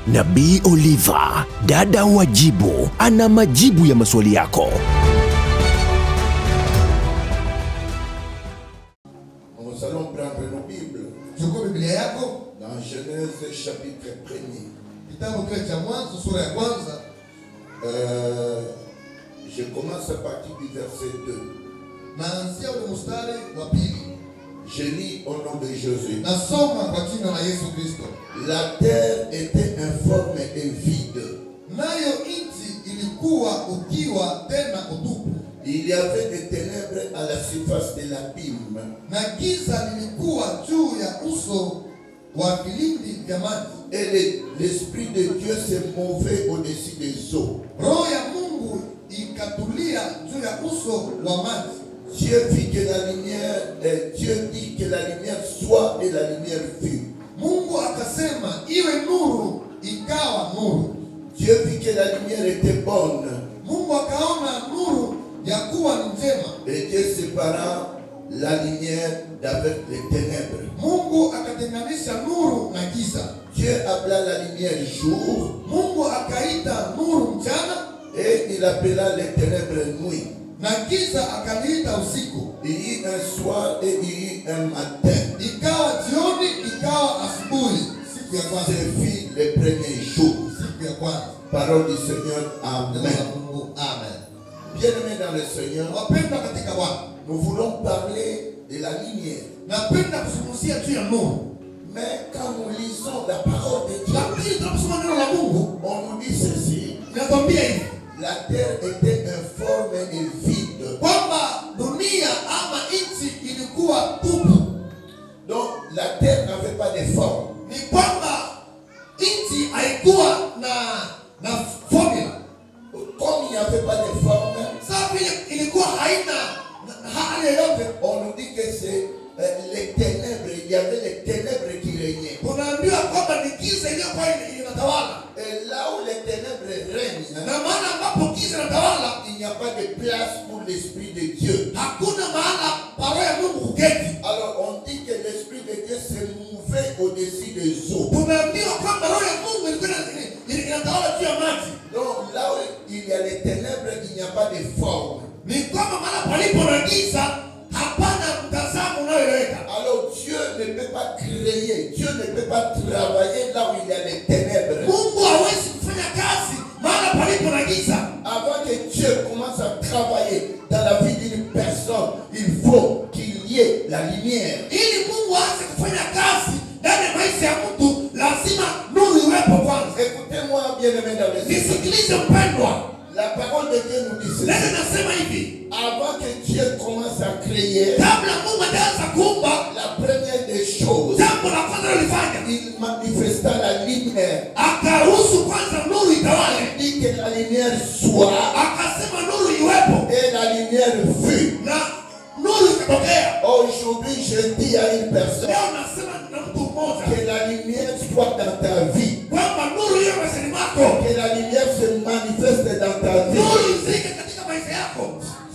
Nabii Oliver, dada wa jibu, ana majibu ya maswali yako. Nous allons prendre nos Bibles. Chukua Biblia yako Dans Genèse chapitre 1er. kitabu kile cha Mwanzo sura ya kwanza. Je commence à partir du verset 2. Naanzia ule mstari wa pili. Je lis au nom de Jésus. Nasoma kwa jina la Yesu Kristo. La terre était informe et vide. Nayo nchi ilikuwa ukiwa tena utupu. Il y avait des ténèbres à la surface de l'abîme. Na giza lilikuwa juu ya uso wa vilindi vya maji. Et l'Esprit de Dieu se mouvait au-dessus des eaux. Roho ya Mungu ikatulia juu ya uso wa maji. Dieu vit que la lumière, Dieu dit que la lumière soit et la lumière fut. Mungu akasema iwe nuru, ikawa nuru. Dieu vit que la lumière était bonne. Mungu akaona nuru ya kuwa ni njema. Et Dieu sépara la lumière d'avec les ténèbres. Mungu akatenganisha nuru na giza. Dieu appela la lumière jour. Mungu akaita nuru mchana. Et il appela les ténèbres nuit. Na giza akaliita usiku. Il y eut un soir et il y eut un matin. Ikawa jioni, ikawa asubuhi. Siku ya kwanza. Ce fut le premier jour. Siku ya kwanza. Parole du Seigneur. Amen. Mungu. Amen. Bien-aimés dans le Seigneur, Wapendwa katika Bwana, nous voulons parler de la lumière. napenda kuzungumzia juu ya nuru. Mais quand nous lisons la parole de Dieu, Lakini tunaposoma neno la Mungu, on nous dit ceci. inatuambia hivi La terre était informe et vide. kwamba dunia ama nchi ilikuwa tupu. Donc la terre n'avait pas de forme. Ni kwamba nchi haikuwa na formula. Comme il n'y avait pas de forme, Sasa vile ilikuwa haina hali yoyote, on nous dit que c'est les ténèbres. Il y avait les ténèbres qui régnaient. tunaambiwa kwamba ni giza iliyokuwa inatawala. Et là où les ténèbres règnent, Na maana ambapo giza inatawala, il n'y a pas de place pour l'Esprit de Dieu. hakuna mahala pa roho ya Mungu kuketi. Alors on dit que l'Esprit de Dieu se mouvait au-dessus des eaux. Tunaambiwa kwamba roho ya Mungu ilikuwa inatawala juu ya maji. Donc là où il y a les ténèbres, il n'y a pas de forme. Ni kwamba mahala palipo na giza hapana mtazamo unaoeleweka. Alors Dieu ne peut pas créer, Dieu ne peut pas travailler là où il y a les ténèbres. Mungu hawezi kufanya kazi mahala palipo na giza. Avant que Dieu commence à travailler dans la vie d'une personne, il faut qu'il y ait la lumière. Ili Mungu aanze kufanya kazi ndani ya maisha ya mtu, lazima nuru iwepo kwanza. Écoutez-moi bien aimé dans le Seigneur. Nisikilize mpendwa. La parole de Dieu nous dit Neno ceci. nasema hivi, Avant que Dieu commence à créer, kabla Mungu hajaanza kuumba, la première des choses, jambo la kwanza alilofanya, il manifesta la lumière. akaruhusu kwanza nuru itawale. Il dit que la lumière soit Akasema nuru iwepo et la lumière fut. na nuru ikatokea. Aujourd'hui, je dis à une personne Leo nasema na mtu mmoja que la lumière soit dans ta vie. kwamba nuru hiyo maishani mwako, Que la lumière se manifeste dans ta vie. nuru izike katika maisha yako.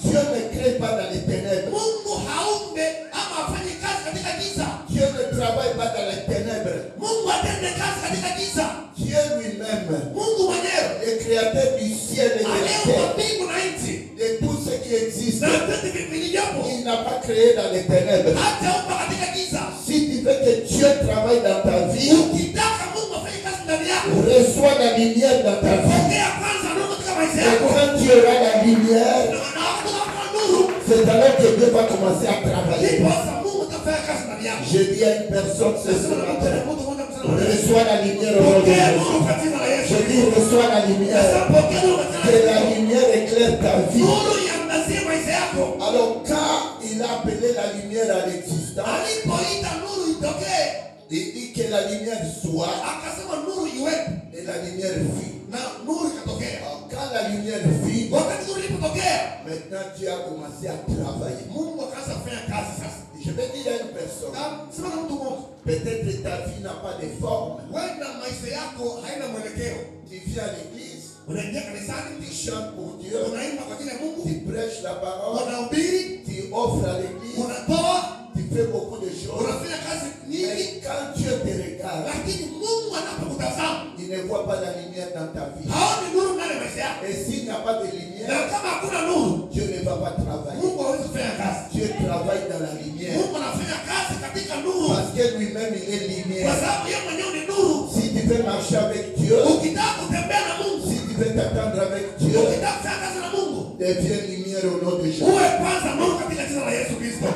Dieu ne crée pas dans les ténèbres. Mungu haumbe ama afanye kazi katika giza. Dieu ne travaille pas dans les ténèbres. Mungu atende kazi katika giza. Dieu lui-même, Mungu mwenyewe le créateur du ciel et de la aliyeumba terre, mbingu na nchi de tout ce qui existe, na vyote vilivyopo, il n'a pas créé dans les ténèbres. hataumba katika giza. Si tu veux que Dieu travaille dans ta vie, Ukitaka Mungu afanye kazi ndani yako, reçois la lumière dans ta vie. pokea kwanza nuru katika maisha Et yako, quand tu auras la lumière, na wakati nuru, c'est alors que Dieu va commencer à travailler. ndipo sasa Mungu atafanya kazi ndani yako. Je dis à une personne ce matin, Mtu mmoja msana, reçois la lumière au nom de pokea nuru Jésus. kwa jina la Yesu. Je dis, reçois la lumière. Pokea nuru kwa jina Que la la Yesu. lumière éclaire ta vie. Nuru iangazie maisha yako. Alors, quand il a appelé la lumière à l'existence, Alipoita nuru itokee, il dit que la lumière soit akasema nuru iwepo et la lumière fut. na nuru ikatokea. Alors, quand la lumière fut, Wakati nuru ilipotokea, maintenant tu as commencé à travailler. Mungu akaanza kufanya kazi sasa. Je vais dire à une personne, Sema na mtu mmoja, peut-être ta vie n'a pas de forme. wenda maisha yako haina mwelekeo. Tu viens à l'église, Unaingia kanisani, tu chantes pour Dieu, unaimba kwa jina la Mungu, tu prêches la parole, unahubiri, tu offres à l'église, unatoa, tu fais beaucoup de choses. unafanya kazi nyingi, Mais quand Dieu te regarde, lakini Mungu anapokutazama, il il ne voit pas la lumière dans ta vie. haoni nuru ndani ya maisha yako. Et s'il n'y a pas de Na lumière, kama hakuna nuru, Dieu ne va pas travailler. Mungu hawezi kufanya kazi. Dieu travaille dans la lumière. Mungu anafanya kazi katika nuru. Parce que lui-même, il est Kwa lumière. sababu yeye mwenyewe ni nuru. Si tu veux marcher avec Dieu, Ukitaka kutembea na Mungu, si tu veux t'attendre avec Dieu, ukitaka kufanya kazi na Mungu, deviens lumière au nom de Jésus. uwe kwanza nuru katika jina la Yesu Kristo.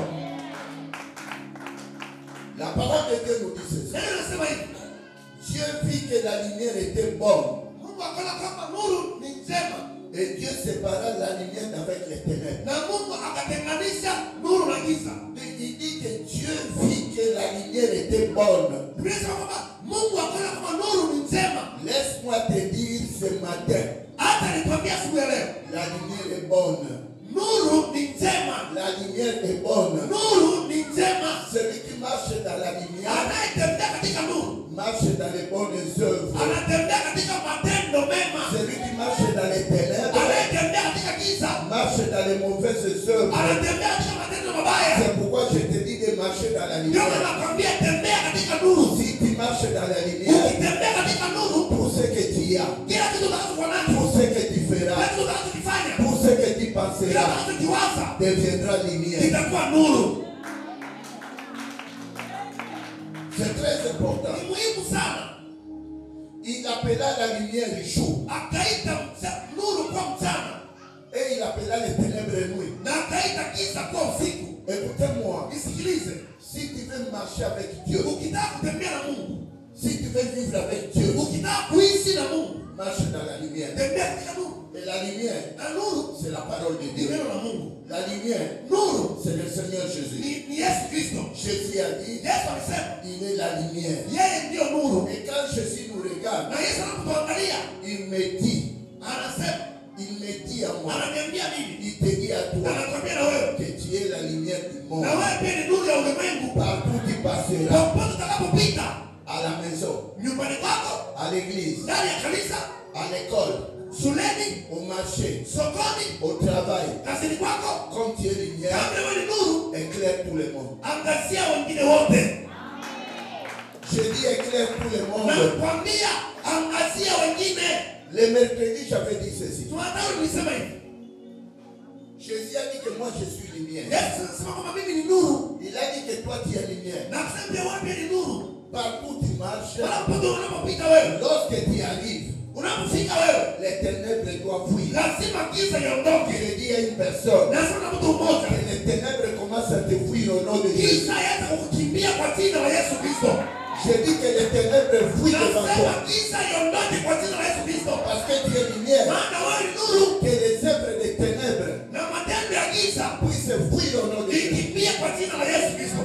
La parole de Dieu nous dit ceci. Neno nasema hivi, Dieu vit que la lumière était bonne. Mungu akaona kama nuru ni njema, Et Dieu sépara la lumière avec les ténèbres. na Mungu akatenganisha nuru na giza. Il dit que Dieu vit que la lumière était bonne. Biblia inasema kwamba Mungu akaona kama nuru ni njema. Laisse-moi te dire ce matin, Hata nikwambia siku ya leo, la lumière est bonne. nuru ni njema. La lumière est bonne. Nuru ni njema. Celui qui marche dans la lumière Anayetembea katika nuru marche dans les bonnes œuvres. anatembea katika matendo mema. Celui qui marche dans les ténèbres Anayetembea katika giza marche dans les mauvaises œuvres. anatembea katika matendo mabaya. C'est pourquoi je te dis de marcher dans la Ndio lumière. nakwambia tembea katika nuru. Si tu marches dans la lumière, Ukitembea katika nuru, pour ce que tu as, kila kitu utakachokuwa nacho, pour ce que tu kila feras, kitu utakachokifanya, pour ce que tu kila penseras, utakachokiwaza deviendra lumière. kitakuwa nuru. C'est très important. Ni muhimu sana. Il appela la lumière jour Akaita nuru kwa mchana et il appela les ténèbres nuit. na akaita giza kwa usiku. Écoutez-moi, Nisikilize, si tu veux marcher avec Dieu, ukitaka kutembea na Mungu, si tu veux vivre avec Dieu, ukitaka kuishi na Mungu, marche dans la lumière. tembea katika nuru. Et la lumière, Na nuru c'est la parole de ni Dieu. neno la Mungu. La lumière, Nuru c'est le Seigneur Jésus. ni Yesu Kristo. Jésus a dit, Yesu alisema il est la lumière. yeye ndiyo nuru. Et quand Jésus nous regarde, Na Yesu anapotuangalia il me dit à moi, ananiambia mimi, il te dit à toi anakwambia na wewe, que tu es la lumière du monde. na wewe pia ni nuru ya ulimwengu. Partout tu passeras, Popote utakapopita, à la maison, nyumbani kwako, à l'église, ndani ya kanisa, à l'école, shuleni, au marché, sokoni, au travail, kazini kwako, comme tu es lumière, kama wewe ni nuru, éclaire tout le monde. angazia wengine wote. Je dis éclaire tout le monde. Nakwambia angazia wengine. Le mercredi, j'avais dit ceci. Tunataka niseme hivi. Jésus a dit que moi je suis lumière. Yesu anasema kwamba mimi ni nuru. Il a dit que toi tu es lumière. Na kusema pia wewe pia ni nuru. Partout tu marches, Unapopita wewe, lorsque tu arrives, unapofika wewe, les ténèbres doivent fuir. lazima giza iondoke. Je dis à une personne, Na sasa mtu mmoja, que les ténèbres commencent à te fuir au nom de Jésus. giza yaanza kukimbia kwa jina la Yesu Kristo. Je dis que les ténèbres fuient devant Nasema toi. giza iondoke kwa jina la Yesu Kristo. Parce que tu es lumière. Maana wewe ni nuru Que les œuvres des ténèbres na matendo ya giza puissent fuir au nom de Jésus. ikimbia kwa jina la Yesu Kristo.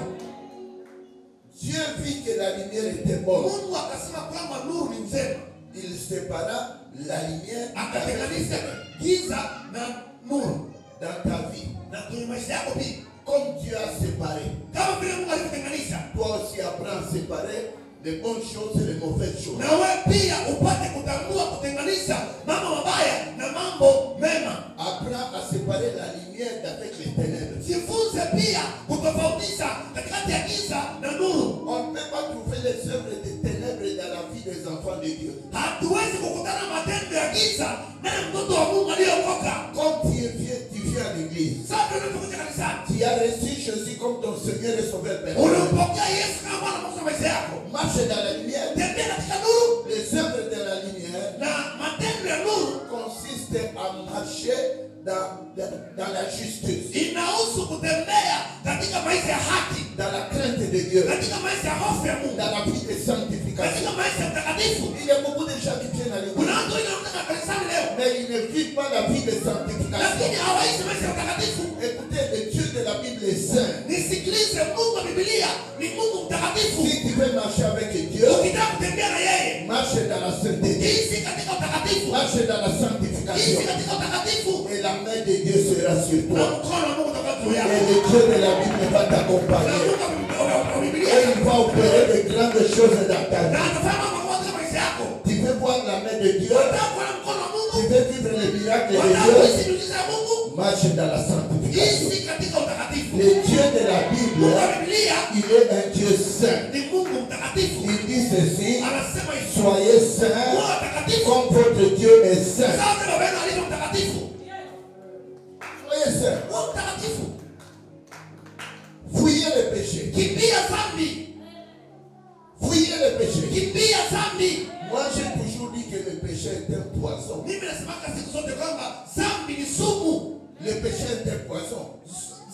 Dieu vit que la lumière était bonne. Mungu akasema kwamba nuru ni njema. Il sépara la lumière Akatenganisha giza na nuru dans ta vie. na kwenye maisha yako pia. Comme Dieu a séparé, Kama vile Mungu alivyotenganisha, toi aussi apprends à séparer les bonnes choses et les mauvaises choses. na wewe pia upate kutambua kutenganisha mambo mabaya na mambo mema. Apprends à séparer la lumière avec les ténèbres. Jifunze pia kutofautisha katikati ya giza na nuru. On ne peut pas trouver les œuvres des ténèbres dans la vie des enfants de Dieu. Hatuwezi kukutana matendo ya giza na mtoto wa Mungu aliyeokoka. Comme tu viens à l'église, Sasa tunapokuja kanisani, tu as reçu Jésus comme ton Seigneur et Sauveur personnel. unampokea Yesu kama Bwana na Mwokozi wa maisha yako. Marche dans la lumière. Tembea katika nuru, Les œuvres de la lumière na matendo ya nuru consistent à marcher dans la justice, inahusu kutembea katika maisha ya haki, dans la crainte de Dieu, katika maisha ya hofu ya Mungu, dans la vie de sanctification. katika maisha ya utakatifu. Il y a beaucoup de gens qui viennent à Kuna l'église, watu wengi wanatoka kanisani leo, mais ils ne vivent pas la vie de sanctification. lakini hawaishi maisha ya utakatifu. Écoutez, le Dieu de la Bible est saint. Nisikilize, Mungu wa Biblia ni Mungu mtakatifu. Si tu veux marcher avec Dieu, Ukitaka kutembea na yeye, marche dans la sainteté, ishi katika utakatifu, marche dans la ishi sanctification, katika utakatifu, et la main de Dieu sera sur na toi. mkono wa Mungu utakuwa juu Et yako. le Dieu de la Bible va Na t'accompagner. Mungu wa Biblia Et il va opérer de grandes choses dans ta na vie. atafanya mambo makubwa katika maisha yako. Tu veux voir la main de Dieu, Unataka kuona mkono wa tu Mungu, veux vivre les miracles de unataka Dieu, kuishi miujiza ya Mungu, marche dans la sanctification. ishi katika utakatifu. Le Dieu de la Bible, Mungu wa Biblia il est un Dieu saint. ni Mungu mtakatifu. Il dit ceci, Anasema hivi, soyez saints saint. Sasa baba yenu alivyo mtakatifu. Soyez saint. Mtakatifu. Fuyez le péché. Kimbia dhambi. Fuyez le péché. Kimbia dhambi. Moi, j'ai toujours dit que le péché est un poison. Mimi nasemaka siku zote kwamba dhambi ni sumu. Le péché est un poison.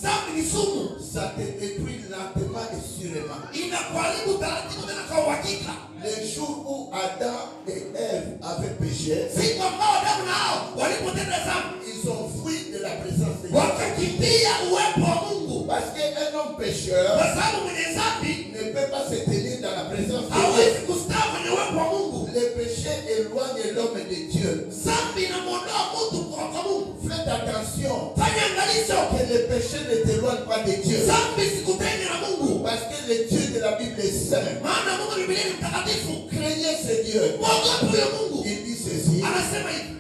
Dhambi ni sumu. Ça te détruit lentement et sûrement. Inakuharibu taratibu tena kwa uhakika. Le jour où Adam et Ève avaient péché, Siku ambao Adamu na Hawa walipotenda dhambi, ils ont fui de la présence de Dieu. wakakimbia uwepo wa Mungu. Parce qu'un homme pécheur Kwa sababu mwenye dhambi ne peut pas se tenir dans la présence de Dieu. hawezi kustawi kwenye uwepo wa Mungu. Le péché éloigne l'homme de Dieu. Dhambi inamuondoa mtu kwa Mungu. Faites attention Fanya angalisho. que le péché ne t'éloigne pas de Dieu. Dhambi sikutenge na Mungu. Parce que le Dieu de la Bible est saint. Maana Mungu Biblia ni mtakatifu. Craignez ce Dieu. Mwogope huyo Mungu. Il dit ceci: Anasema hivi,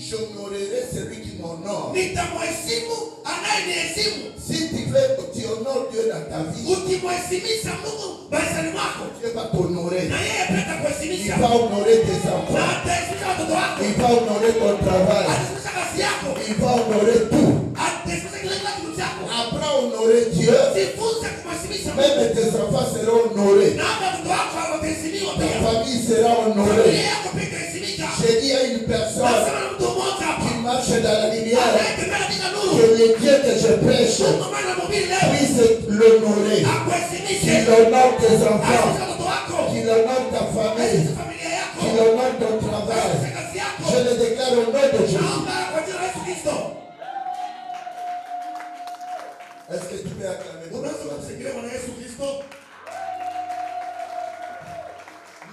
j'honorerai celui qui m'honore. nitamheshimu anayeniheshimu. Si tu honores Dieu dans ta vie, Ukimheshimisha Mungu maishani mwako, Dieu va t'honorer. na yeye pia Il atakuheshimisha. va honorer tes Na enfants. ataheshimisha watoto wako. Il va honorer ton travail. Ataheshimisha kazi yako. Il va honorer tout. Ataheshimisha kila kitu chako. Apprends à honorer Dieu. Jifunze kumheshimisha Mungu. Même tes enfants seront honorés. Na hata watoto wako wataheshimiwa Ta pia. famille sera honorée. Familia yako pia itaheshimika. J'ai dit à une personne Nasema na mtu mmoja hapa, qui marche dans la lumière anayetembea katika nuru, que le Dieu que je prêche Mungu ambaye anamhubiri leo, puisse l'honorer. akuheshimishe. Qu'il honore tes enfants. Aheshimishe watoto wako. Qu'il honore ta famille. Aheshimishe familia yako. Qu'il honore ton travail. Aheshimishe kazi yako. Je le déclare au nom de Jésus. Naomba kwa jina la Yesu Kristo. Est-ce que tu peux acclamer ton Unaweza Seigneur? kumshangilia Bwana Yesu Kristo.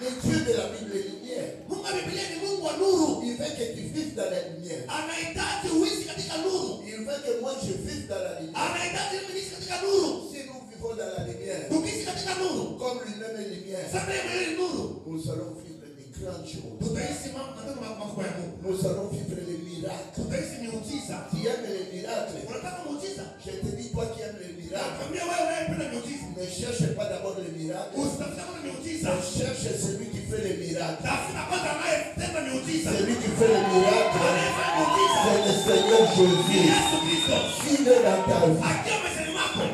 Le Dieu de la Bible est lumière. Mungu wa Biblia ni Mungu wa nuru. Il veut que tu vives dans la lumière. Anahitaji uishi katika nuru. Il veut que moi je vive dans la lumière. Anahitaji mimi niishi katika nuru. Si nous vivons dans la lumière, Tukiishi katika nuru, comme lui-même est lumière, sasa yeye mwenyewe ni nuru. nous allons vivre des grandes choses. Tutaishi matendo makubwa ya Mungu. Nous allons vivre les miracles. Tutaishi miujiza. Tu aimes les miracles? Unataka muujiza? Je te dis, toi qui aimes les miracles, Nakwambia wewe unayependa miujiza, ne cherche pas d'abord les miracles. usitafute kwanza miujiza. On cherche celui qui fait les miracles. Tafuta kwanza anayetenda miujiza. Celui qui fait les miracles, Anayefanya miujiza c'est le Seigneur ni Jésus. Yesu Kristo. S'il est dans ta vie, Akiwa maishani mwako,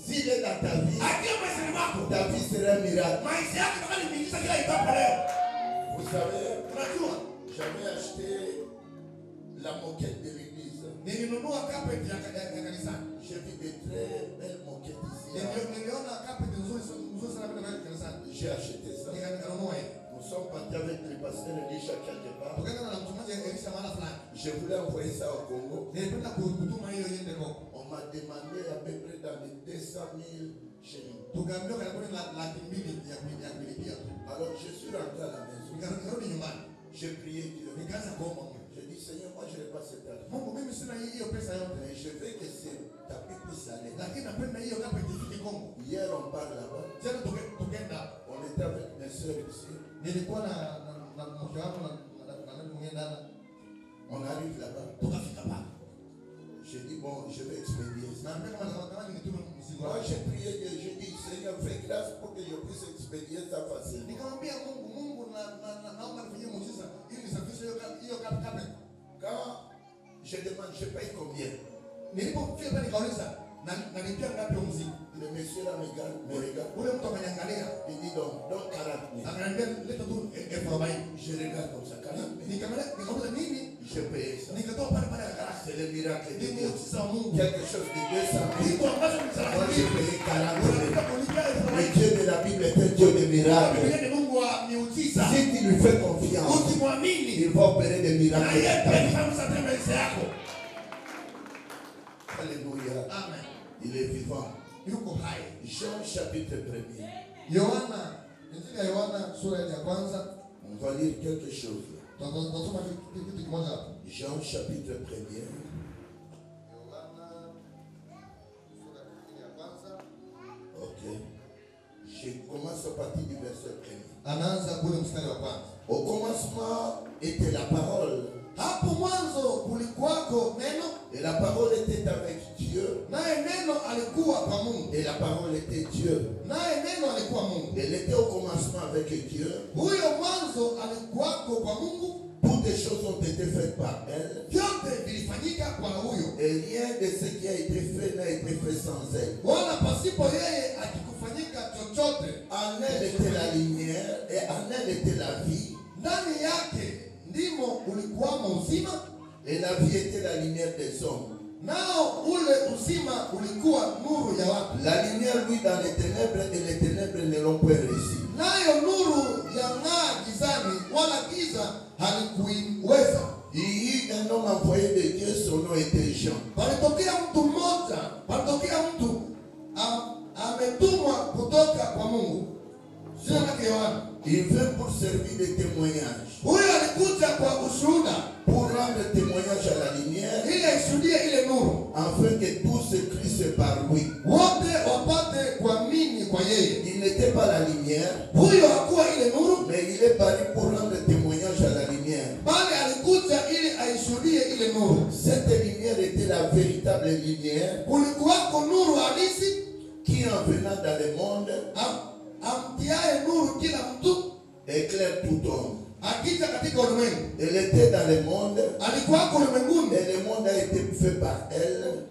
s'il est dans ta vie, akiwa maishani mwako, ta vie sera un miracle. maisha yako kama ni miujiza kila itapo leo. Vous savez, Unajua, j'avais acheté la moquette de l'église. nilinunua carpet ya kanisani. J'ai vu de très belles moquettes ici. Niliona carpet nzuri sana kwa kanisani. J'ai acheté ça. Nikanunua hiyo. Nous sommes partis avec le pasteur Elisha quelque part. Tukaenda na mchungaji Elisha mahali fulani. Je voulais envoyer ça au Congo. Nilipenda kutuma hiyo iende Kongo. On m'a demandé à peu près dans les 200 000 shillings. Tukaambiwa karibuni laki mbili ya kulipia. Alors je suis rentré à la maison. Nikarudi nyumbani. J'ai prié Dieu. Nikaanza kuomba Mungu. J'ai dit, Seigneur, moi je n'ai pas cet argent. Mungu, mimi sina hiyo pesa yote. Mais je veux que ta paix puisse aller. Lakini napenda hiyo kama ifike Kongo. Hier, on part là-bas. Tena tukaenda. On était avec mes soeurs ici. Nilikuwa na mke wangu na nani mwingine dada. On arrive là-bas. Tukafika pale. J'ai dit, bon, je vais expédier ça. Na mbele kama nitume mzigo. Moi, j'ai prié Dieu. J'ai dit, Seigneur, fais grâce pour que je puisse expédier ça facilement. Nikamwambia Mungu naomba nifanyie muujiza ili nisafishe hiyo carpet. Quand je demande, je paye combien? Nilipofika pale nikauliza na nilipia ngapi mzigo? Le monsieur là me regarde. Ule mtu akaniangalia. Il dit donc 40 000. Akaniambia leta tu 40. Je regarde comme ça, 40 000. Nikamwambia nini? Je paye ça. Nikatoa pale haraka. C'est le miracle de Ni Dieu. muujiza wa Mungu. Quelque chose de 200 000. Kitu ambacho ni Moi, salama. j'ai payé 40 000. Le Ni Dieu de la Bible est un Dieu de miracles. Mungu wa miujiza. Si tu lui fais confiance, Ukimwamini, il va opérer des na miracles. yeye dans ta vie. pia atamsaidia maisha yako. Alléluia. Amen. Il est vivant. Yuko hai. Jean chapitre 1er. Yohana, Injili ya Yohana sura ya kwanza. On va lire quelque chose. Tutasoma kitu kimoja hapo. Jean chapitre 1er. Yohana sura ya kwanza. Ok. Je commence à partir du verset 1er. Anaanza kule mstari wa kwanza. Au commencement était la parole. Hapo mwanzo kulikuwako neno. Et la parole était avec Dieu. naye neno alikuwa kwa Mungu, Et la parole était Dieu. naye neno alikuwa Mungu. Elle était au commencement avec Dieu. Huyo mwanzo alikuwako kwa Mungu, Toutes les choses ont été faites par elle. vyote vilifanyika kwa huyo, Et rien de ce qui a été fait n'a été fait sans elle. wala pasipo yeye akikufanyika chochote. En elle était la lumière et en elle était la vie. Ndani yake ndimo ulikuwamo uzima, Et la vie était la lumière des hommes. nao ule uzima ulikuwa nuru ya watu. La lumière, lui, dans les ténèbres, et les ténèbres ne l'ont pas réussi. Nayo nuru yang'aa gizani, wala giza halikuiweza. Il y eut un homme envoyé de Dieu, son nom était Jean. Palitokea mtu mmoja, palitokea mtu ametumwa kutoka kwa Mungu, jina lake Yohana. Il vint pour servir de témoignage, Huyo alikuja kwa ushuhuda, pour rendre témoignage à la lumière, ili aishuhudie ile nuru, afin que tous se crissent par lui. wote wapate kuamini kwa yeye. Il n'était pas la lumière, Huyo hakuwa ile nuru, mais il est paru pour rendre témoignage à la lumière. bali alikuja ili aishuhudie ile nuru. Cette lumière était la véritable lumière Kulikuwako nuru halisi, qui, en venant dans le monde, amtiaye nuru kila mtu éclaire tout homme. akija katika ulimwengu. Elle était dans le monde, Alikuwako ulimwenguni, et le monde a été fait par elle.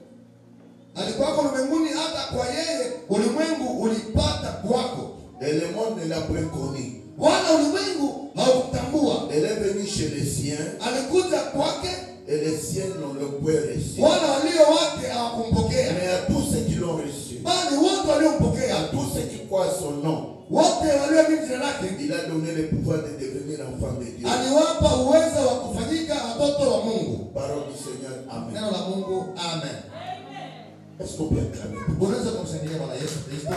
alikuwako ulimwenguni, hata kwa yeye ulimwengu ulipata kwako, Et le monde ne l'a point connu. wala ulimwengu haukutambua. Elle est venue chez les siens, Alikuja kwake, et les siens n'ont le point reçu. wala walio wake hawakumpokea, Mais à tous ceux qui l'ont reçu, bali wote waliompokea, à tous ceux qui croient à son nom, wote walioamini jina lake, il a donné le pouvoir de devenir enfant de Dieu. aliwapa uwezo wa kufanyika watoto wa Mungu. Parole du Seigneur. Amen. Neno la Mungu, amen. Est-ce qu'on peut acclamer? Unaweza kumshangilia Bwana Yesu Kristo.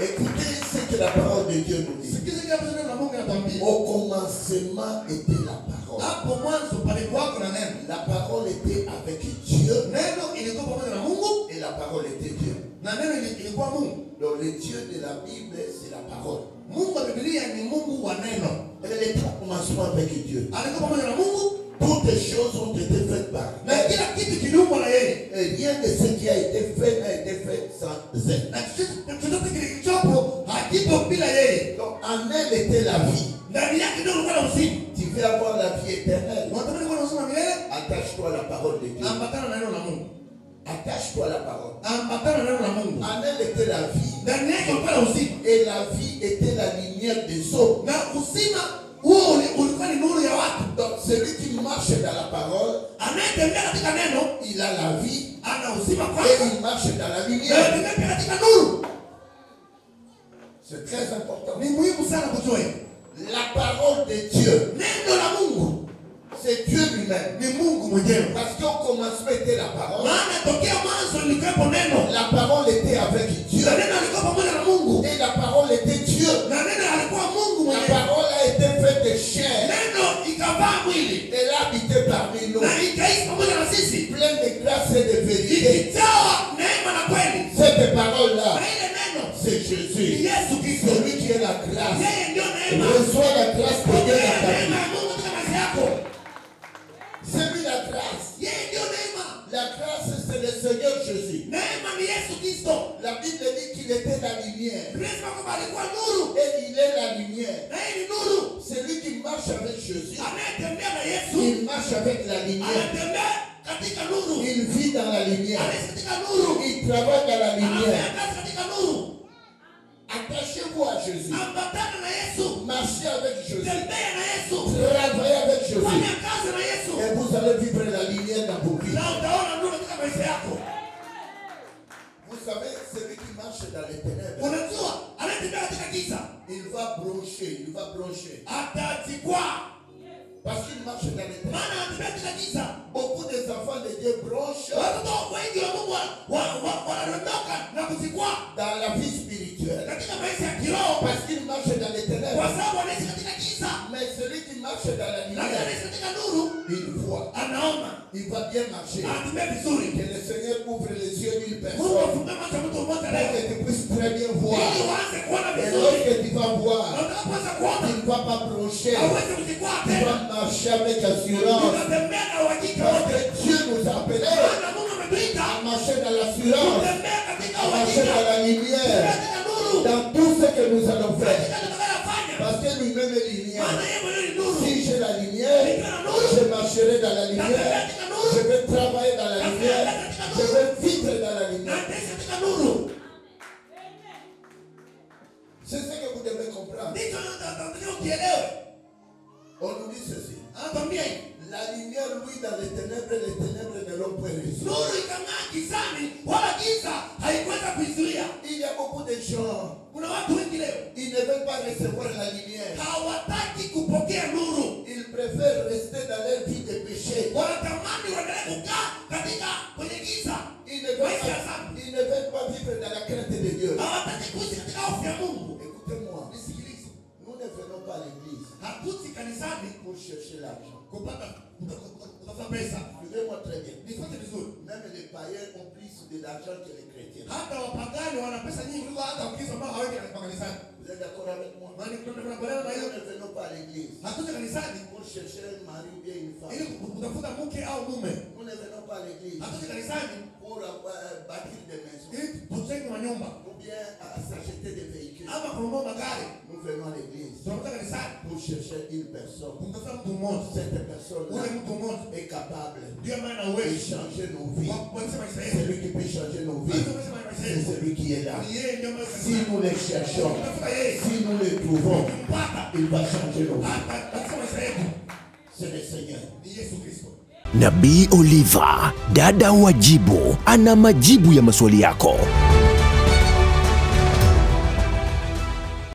Écoutez ce que la parole de Dieu nous dit. Sikiza kile ambacho neno la Mungu linatuambia. Au commencement était la parole. Hapo mwanzo palikuwako na neno. La parole était avec Dieu, Neno ilikuwa pamoja na Mungu, et la parole était Dieu. na neno ilikuwa Mungu. Donc le Dieu de la Bible, c'est la parole. Mungu wa Biblia ni Mungu wa neno. Elle était au commencement avec Dieu. Alikuwa pamoja na Mungu, Toutes les choses ont été faites par na elle. kila kitu kiliumbwa na yeye. Et rien de ce qui a été fait n'a été fait sans elle. Na chochote kilichopo hakipo bila yeye. Donc en elle était la vie. Ndani yake ndio ulikuwa na uzima. Tu veux avoir la vie éternelle, Unatamani kuwa na uzima milele? attache-toi à la parole de Dieu. Ambatana na neno la Mungu. Attache-toi à la parole. Ambatana na neno la Mungu. En elle était la vie. Ndani yake ulikuwa na uzima. Et la vie était la lumière des hommes. Na uzima huo ulikuwa ni nuru ya watu. Donc celui qui marche dans la parole, Anayetembea katika neno il a la vie ana uzima et kwanza. il marche dans la Na lumière. anatembea pia katika nuru. C'est très important. Ni muhimu sana kujua hiyo. La parole de Dieu, Neno la Mungu c'est Dieu lui-même. ni Mungu mwenyewe. Parce qu'au commencement était la parole. Maana tokea mwanzo lilikuwepo neno. La parole était avec Dieu. Na neno alikuwa pamoja na Mungu. Et la parole était Dieu. Na neno alikuwa Mungu La mwenyewe. parole a été faite de chair. Neno ikavaa mwili. Elle a habité parmi nous. Na ikaishi pamoja na sisi. Pleine de grâce et de vérité. Ikijawa neema na kweli. Cette parole-là, Na ile neno c'est ni Jésus. Yesu Kristo. Celui qui est la grâce. Yeye ndio neema. Reçois la grâce de Dieu Pokea dans ta neema vie. ya Mungu katika maisha yako. C'est lui la grâce. Yeye ndio neema. La grâce, c'est le Seigneur Jésus. Neema ni Yesu Kristo. La Bible dit qu'il était la lumière. Tunasema kwamba alikuwa nuru. Et il est la lumière. Na yeye ni nuru. Celui qui marche avec Jésus, Anayetembea na Yesu. il marche avec la lumière. Anatembea katika nuru. Il vit dans la lumière. Anaishi katika nuru. Il travaille dans la Anafanya lumière. kazi katika nuru. Attachez-vous à Jésus. Ambatana na Yesu. Marchez avec Jésus. Tembea na Yesu. Travaillez avec Jésus. Fanya kazi na Yesu. Et vous allez vivre la lumière dans vos vies. Na utaona nuru katika maisha yako. Vous savez, celui qui marche dans les ténèbres, Unajua anayetembea katika giza il va broncher. atajikwaa. Parce qu'il marche dans les ténèbres. Maana anatembea katika giza. Beaucoup des enfants de Dieu bronchent Watoto wengi wa Mungu wanadondoka na kujikwaa dans la vie spirituelle. katika maisha ya kiroho Parce qu'il marche dans les kwa ténèbres. sababu anaishi katika giza. Mais celui qui marche dans la Lakini lumière, anaishi katika nuru, il voit. anaona, Il va bien marcher. anatembea vizuri. Que le Seigneur ouvre les yeux d'une Mungu personne afungue macho ya mtu mmoja pour leo que tu puisses très bien voir. ili uanze kuona Et vizuri. lorsque tu vas Na voir, utakapoanza kuona, il ne vas pas broncher. hauwezi kujikwaa Tu tena. vas marcher avec assurance. Unatembea na uhakika Parce wote. que Dieu nous a appelés Maana Mungu ametuita à marcher dans l'assurance, kutembea katika à marcher uhakika. dans la lumière, Katika nuru. dans tout ce que nous allons faire. Katika tutakayofanya. Parce que lui-même est lumière. Maana yeye mwenyewe ni nuru. Si j'ai la lumière, je marcherai dans la lumière. Je vais travailler dans la lumière. Je vais vivre dans la lumière. Nataishi katika nuru. C'est ce que vous devez comprendre. Ndicho nataka ukielewe. On nous dit ceci. Anatambia hivi. La lumière, lui, dans les ténèbres ne l'ont pas reçu. Nuru ikang'aa gizani, wala giza haikuweza kuizuia. Il y a beaucoup de gens, Kuna watu wengi leo ils ne veulent pas recevoir la lumière. hawataki kupokea nuru. Ils préfèrent rester dans leur vie de péché. Wanatamani waendelee kukaa katika kwenye giza. Ils ne veulent pas vivre dans la crainte de Dieu. Hawataki kuishi katika hofu ya Mungu. Écoutez-moi. Nisikilize. Nous ne venons pas à l'église Hatuji kanisani pour chercher l'argent. kupata kutafuta pesa. Suivez-moi très bien. Nifuate vizuri. Même les païens ont plus de l'argent que les chrétiens. Hata wapagani wana pesa nyingi kuliko hata Wakristo ambao haweki kanisani. Vous êtes d'accord avec moi? Maana tunakubaliana na Nous hiyo. ne venons pas à l'église Hatuji kanisani pour chercher un mari ou bien une femme. ili kutafuta mke au mume. Nous ne venons pas à l'église Hatuji kanisani pour bâtir des maisons ili tujenge manyumba ou bien s'acheter des véhicules. ama kununua magari. Nous venons à l'église Tunakuta kanisani pour chercher une personne. kumtafuta mtu mmoja. Cette personne-là Ule mtu mmoja est capable ndio maana na de uwezo changer nos vies. wa kuanzisha maisha C'est yetu. lui qui peut changer nos vies. C'est celui qui est là. Ni yeye ndio maana Si nous les cherchons, tunatafuta yeye. si nous les trouvons, Mpaka il va changer nos vies. hata katika maisha yetu C'est le Seigneur. ni Yesu Kristo. Nabii Oliva, dada wa jibu, ana majibu ya maswali yako.